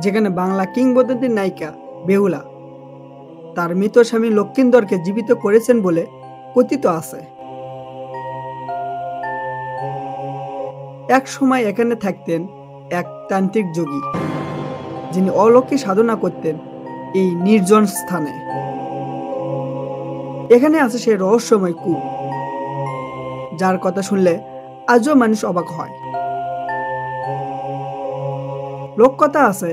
যেখানে বাংলা কিংবদন্তির নায়িকা বেহুলা তার মৃত স্বামী লক্ষিন্দরকে জীবিত করেছেন বলে কথিত আছে। এক সময় এখানে থাকতেন এক তান্ত্রিক যোগী, যিনি অলৌকিক সাধনা করতেন এই নির্জন স্থানে। এখানে আছে সেই রহস্যময় কূপ, যার কথা শুনলে আজও মানুষ অবাক হয়। লোককথা আছে,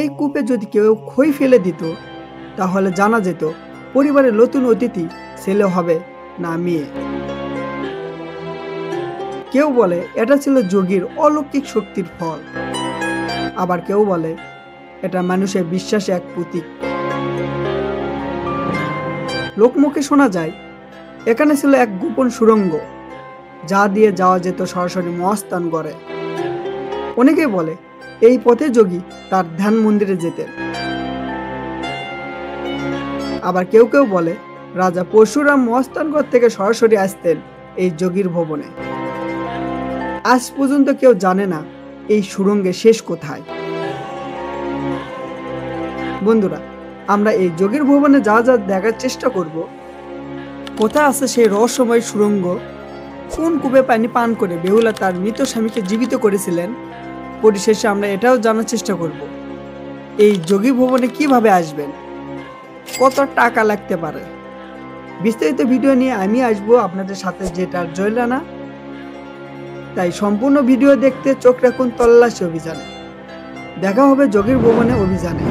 এই কূপে যদি কেউ খই ফেলে দিত তাহলে জানা যেত পরিবারের নতুন অতিথি ছেলে হবে না মেয়ে। কেউ বলে এটা ছিল যোগীর অলৌকিক শক্তির ফল, আবার কেউ বলে এটা মানুষের বিশ্বাসের এক প্রতীক। লোকমুখে শোনা যায় এখানে ছিল এক গোপন সুড়ঙ্গ, যা দিয়ে যাওয়া যেত সরাসরি মহাস্থান গড়ে। অনেকে বলে এই পথে যোগী তার ধ্যান মন্দিরে যেতেন। আবার কেউ কেউ বলে রাজা পরশুরাম মহাস্থানগড় থেকে সরাসরি আসতেন এই যোগীর ভবনে। আজ পর্যন্ত কেউ জানে না এই সুড়ঙ্গের শেষ কোথায়। বন্ধুরা, আমরা এই যোগীর ভবনে যা যা দেখার চেষ্টা করব, কোথায় আছে সেই রহস্যময় সুড়ঙ্গ, কোন কূপে পানি পান করে বেহুলা তার মৃত স্বামীকে জীবিত করেছিলেন, পরিশেষে আমরা এটাও জানার চেষ্টা করব এই যোগী ভবনে কিভাবে আসবেন, কত টাকা লাগতে পারে। বিস্তারিত ভিডিও নিয়ে আমি আসবো আপনাদের সাথে, যেটা জয়লানা। তাই সম্পূর্ণ ভিডিও দেখতে চোখ রাখুন তল্লাশি অভিযানে। দেখা হবে যোগীর ভবনে অভিযানে।